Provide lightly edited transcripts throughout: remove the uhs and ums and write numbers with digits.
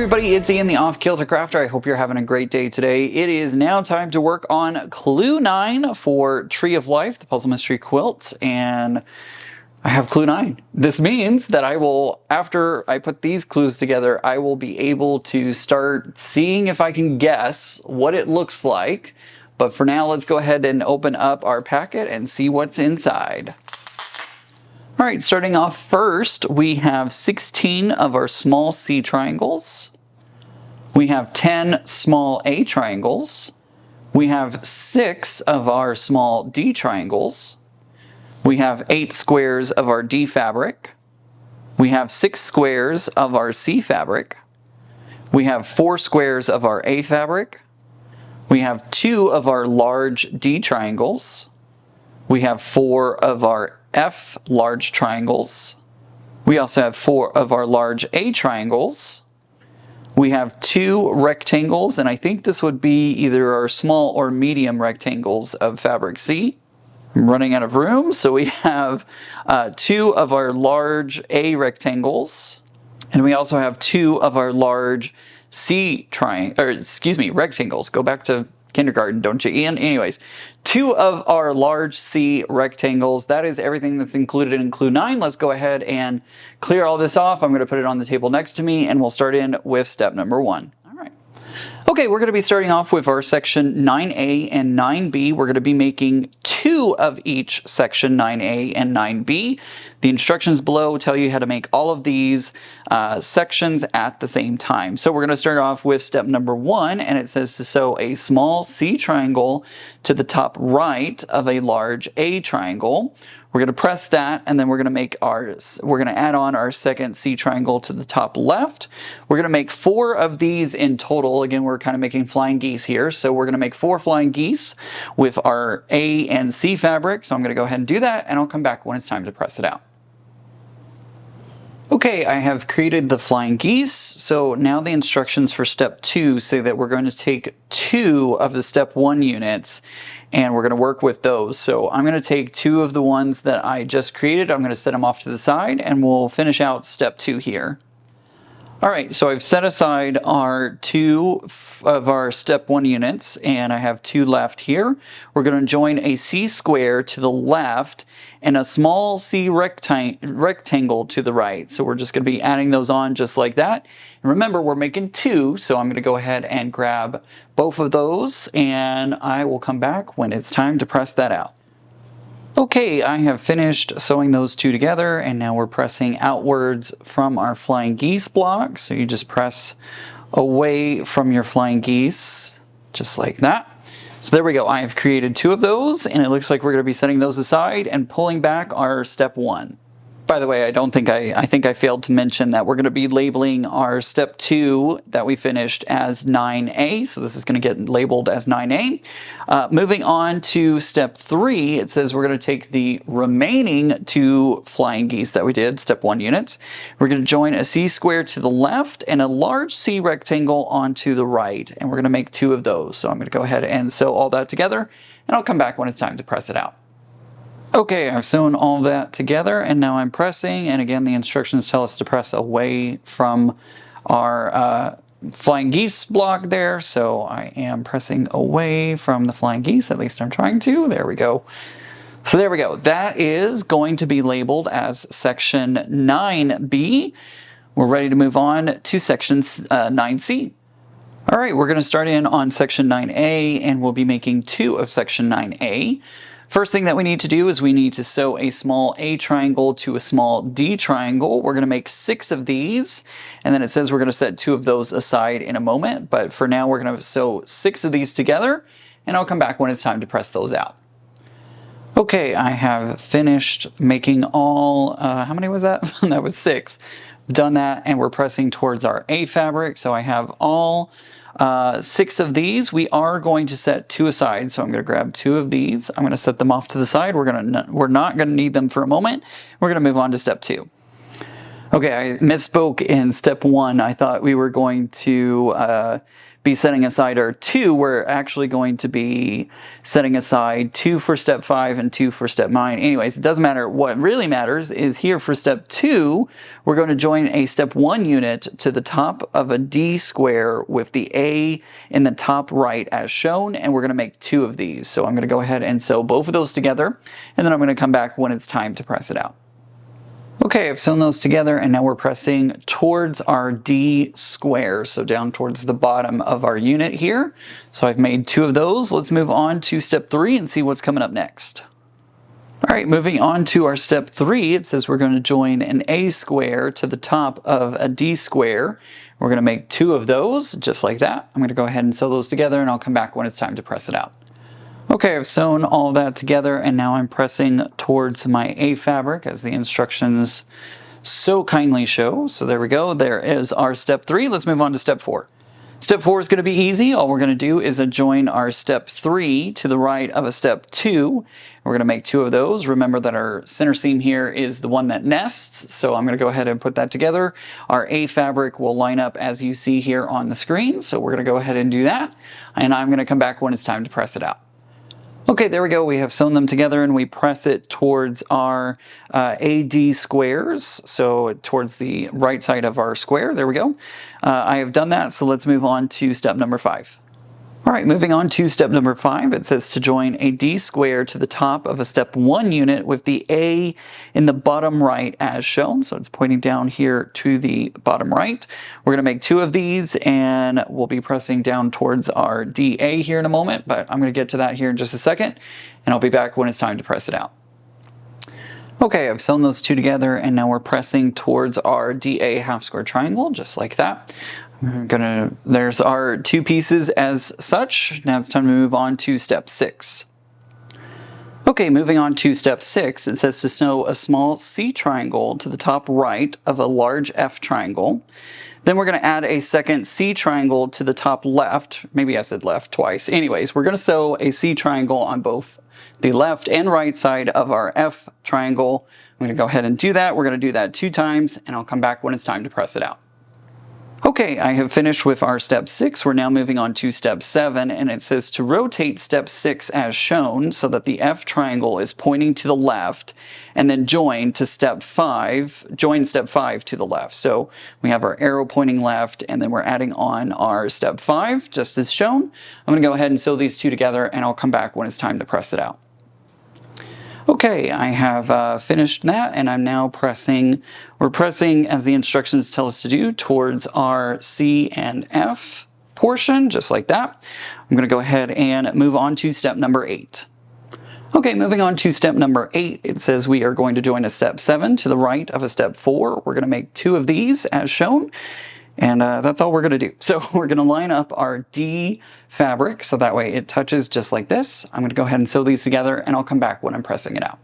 everybody, it's Ian the Off-Kilter Crafter. I hope you're having a great day today. It is now time to work on Clue 9 for Tree of Life, the Puzzle Mystery Quilt, and I have Clue 9. This means that I will, after I put these clues together, I will be able to start seeing if I can guess what it looks like. But for now, let's go ahead and open up our packet and see what's inside. All right, starting off first, we have 16 of our small C triangles. We have 10 small A triangles. We have 6 of our small D triangles. We have 8 squares of our D fabric. We have 6 squares of our C fabric. We have 4 squares of our A fabric. We have 2 of our large D triangles. We have 4 of our F large triangles. We also have 4 of our large A triangles. We have 2 rectangles, and I think this would be either our small or medium rectangles of fabric C. I'm running out of room, so we have 2 of our large A rectangles, and we also have 2 of our large rectangles. Go back to kindergarten, don't you, Ian? Anyways, 2 of our large C rectangles. That is everything that's included in Clue 9. Let's go ahead and clear all this off. I'm going to put it on the table next to me, and we'll start in with step number 1. All right. Okay, we're going to be starting off with our section 9A and 9B. We're going to be making 2 of each section 9A and 9B. The instructions below tell you how to make all of these sections at the same time. So we're going to start off with step number 1, and it says to sew a small C triangle to the top right of a large A triangle. We're going to press that, and then we're going to add on our second C triangle to the top left. We're going to make 4 of these in total. Again, we're kind of making flying geese here. So we're going to make 4 flying geese with our A and C fabric. So I'm going to go ahead and do that, and I'll come back when it's time to press it out. Okay, I have created the flying geese. So now the instructions for step 2 say that we're going to take 2 of the step 1 units and we're going to work with those. So I'm going to take 2 of the ones that I just created. I'm going to set them off to the side and we'll finish out step 2 here. All right, so I've set aside our 2 of our step 1 units, and I have 2 left here. We're going to join a C square to the left and a small C rectangle to the right. So we're just going to be adding those on just like that. And remember, we're making 2, so I'm going to go ahead and grab both of those, and I will come back when it's time to press that out. Okay, I have finished sewing those 2 together, and now we're pressing outwards from our flying geese block. So you just press away from your flying geese, just like that. So there we go. I have created 2 of those, and it looks like we're going to be setting those aside and pulling back our step 1. By the way, I think I failed to mention that we're going to be labeling our step 2 that we finished as 9A. So this is going to get labeled as 9A. Moving on to step 3, it says we're going to take the remaining 2 flying geese that we did, step 1 units. We're going to join a C square to the left and a large C rectangle onto the right. And we're going to make 2 of those. So I'm going to go ahead and sew all that together, and I'll come back when it's time to press it out. Okay, I've sewn all that together, and now I'm pressing, and again the instructions tell us to press away from our flying geese block there, so I am pressing away from the flying geese, at least I'm trying to. There we go. So there we go. That is going to be labeled as section 9B. We're ready to move on to section 9C. All right, we're going to start in on section 9A, and we'll be making 2 of section 9A. First thing that we need to do is we need to sew a small A triangle to a small D triangle. We're going to make 6 of these, and then it says we're going to set 2 of those aside in a moment, but for now we're going to sew 6 of these together, and I'll come back when it's time to press those out. Okay, I have finished making all, how many was that? That was 6. Done that, and we're pressing towards our A fabric, so I have all 6 of these. We are going to set 2 aside, so I'm going to grab 2 of these. I'm going to set them off to the side. We're not going to need them for a moment. We're going to move on to step 2. Okay, I misspoke in step 1. I thought we were going to be setting aside our 2. We're actually going to be setting aside 2 for step 5 and 2 for step 9. Anyways, it doesn't matter. What really matters is here for step 2, we're going to join a step 1 unit to the top of a D square with the A in the top right as shown, and we're going to make 2 of these. So I'm going to go ahead and sew both of those together, and then I'm going to come back when it's time to press it out. Okay, I've sewn those together and now we're pressing towards our D square, so down towards the bottom of our unit here. So I've made 2 of those. Let's move on to step 3 and see what's coming up next. All right, moving on to our step 3, it says we're going to join an A square to the top of a D square. We're going to make 2 of those, just like that. I'm going to go ahead and sew those together and I'll come back when it's time to press it out. Okay, I've sewn all that together and now I'm pressing towards my A fabric as the instructions so kindly show. So there we go. There is our step 3. Let's move on to step 4. Step 4 is going to be easy. All we're going to do is join our step 3 to the right of a step 2. We're going to make 2 of those. Remember that our center seam here is the one that nests, so I'm going to go ahead and put that together. Our A fabric will line up as you see here on the screen, so we're going to go ahead and do that. And I'm going to come back when it's time to press it out. Okay, there we go. We have sewn them together and we press it towards our AD squares, so towards the right side of our square. There we go. I have done that, so let's move on to step number 5. All right, moving on to step number 5, it says to join a D square to the top of a step 1 unit with the A in the bottom right as shown. So it's pointing down here to the bottom right. We're going to make 2 of these and we'll be pressing down towards our DA here in a moment, but I'm going to get to that here in just a second and I'll be back when it's time to press it out. Okay, I've sewn those 2 together and now we're pressing towards our DA half square triangle, just like that. There's our 2 pieces as such. Now it's time to move on to step 6. Okay, moving on to step 6, it says to sew a small C triangle to the top right of a large F triangle. Then we're going to add a second C triangle to the top left. Maybe I said left twice. Anyways, we're going to sew a C triangle on both the left and right side of our F triangle. I'm going to go ahead and do that. We're going to do that 2 times and I'll come back when it's time to press it out. Okay, I have finished with our step 6. We're now moving on to step 7, and it says to rotate step 6 as shown so that the F triangle is pointing to the left, and then join step 5 to the left. So we have our arrow pointing left, and then we're adding on our step 5, just as shown. I'm going to go ahead and sew these 2 together, and I'll come back when it's time to press it out. Okay, I have finished that and I'm now we're pressing as the instructions tell us to do towards our C and F portion, just like that. I'm going to go ahead and move on to step number 8. Okay, moving on to step number 8, it says we are going to join a step 7 to the right of a step 4. We're going to make 2 of these as shown. And that's all we're going to do. So we're going to line up our D fabric so that way it touches just like this. I'm going to go ahead and sew these together and I'll come back when I'm pressing it out.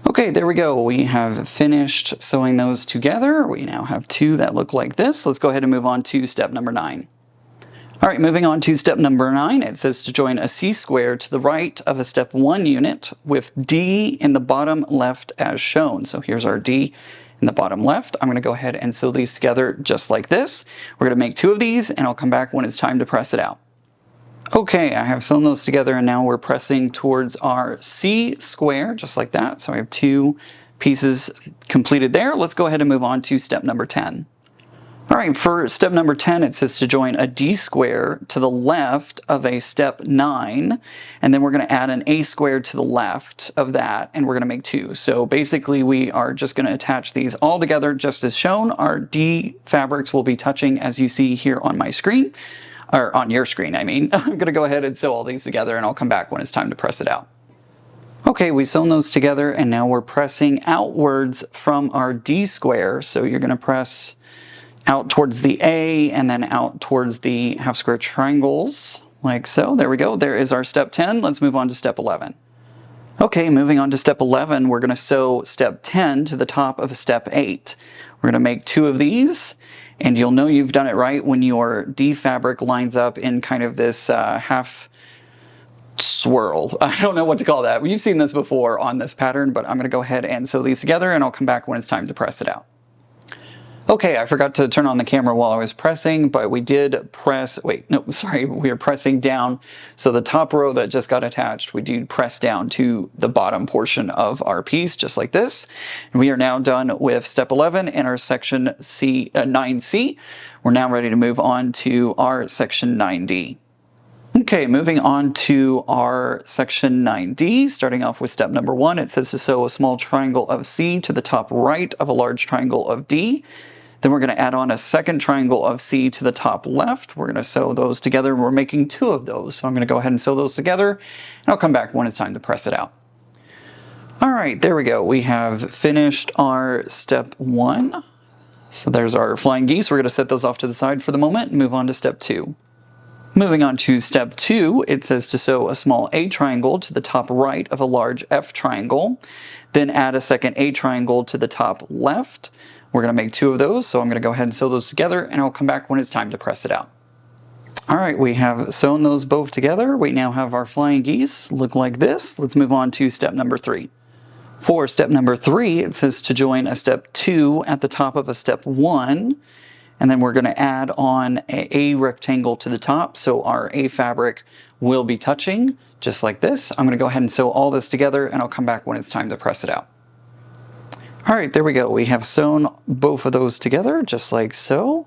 Okay, there we go. We have finished sewing those together. We now have 2 that look like this. Let's go ahead and move on to step number 9. All right, moving on to step number 9, it says to join a C square to the right of a step 1 unit with D in the bottom left as shown. So here's our D in the bottom left. I'm going to go ahead and sew these together just like this. We're going to make 2 of these and I'll come back when it's time to press it out. Okay, I have sewn those together and now we're pressing towards our C square just like that. So I have 2 pieces completed there. Let's go ahead and move on to step number 10. All right, for step number 10, it says to join a D square to the left of a step 9, and then we're going to add an A square to the left of that, and we're going to make 2. So basically, we are just going to attach these all together just as shown. Our D fabrics will be touching as you see here on my screen, or on your screen, I mean. I'm going to go ahead and sew all these together, and I'll come back when it's time to press it out. Okay, we sewn those together, and now we're pressing outwards from our D square. So you're going to press out towards the A and then out towards the half square triangles, like so. There we go. There is our step 10. Let's move on to step 11. Okay, moving on to step 11, we're going to sew step 10 to the top of step 8. We're going to make 2 of these, and you'll know you've done it right when your D fabric lines up in kind of this half swirl. I don't know what to call that. You've seen this before on this pattern, but I'm going to go ahead and sew these together, and I'll come back when it's time to press it out. Okay, I forgot to turn on the camera while I was pressing, but we did press, wait, no, sorry, we are pressing down. So the top row that just got attached, we do press down to the bottom portion of our piece, just like this. And we are now done with step 11 and our section 9C. We're now ready to move on to our section 9D. Okay, moving on to our section 9D, starting off with step number 1, it says to sew a small triangle of C to the top right of a large triangle of D. Then we're going to add on a second triangle of C to the top left. We're going to sew those together. We're making 2 of those. So I'm going to go ahead and sew those together, and I'll come back when it's time to press it out. All right, there we go. We have finished our step 1. So there's our flying geese. We're going to set those off to the side for the moment and move on to step 2. Moving on to step 2, it says to sew a small A triangle to the top right of a large F triangle. Then add a second A triangle to the top left. We're going to make 2 of those, so I'm going to go ahead and sew those together, and I'll come back when it's time to press it out. All right, we have sewn those both together. We now have our flying geese look like this. Let's move on to step number 3. For step number 3, it says to join a step 2 at the top of a step 1, and then we're going to add on a rectangle to the top, so our A fabric will be touching, just like this. I'm going to go ahead and sew all this together, and I'll come back when it's time to press it out. All right, there we go. We have sewn both of those together, just like so.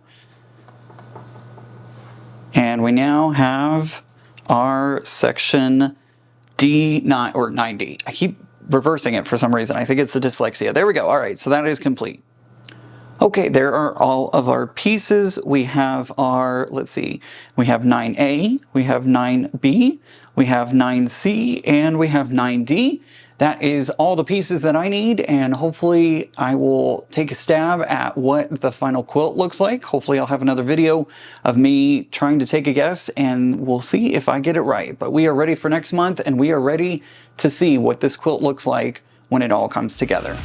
And we now have our section D9, or 9D. I keep reversing it for some reason. I think it's the dyslexia. There we go. All right, so that is complete. Okay, there are all of our pieces. We have our, let's see, we have 9A, we have 9B, we have 9C, and we have 9D. That is all the pieces that I need, and hopefully I will take a stab at what the final quilt looks like. Hopefully I'll have another video of me trying to take a guess, and we'll see if I get it right. But we are ready for next month, and we are ready to see what this quilt looks like when it all comes together.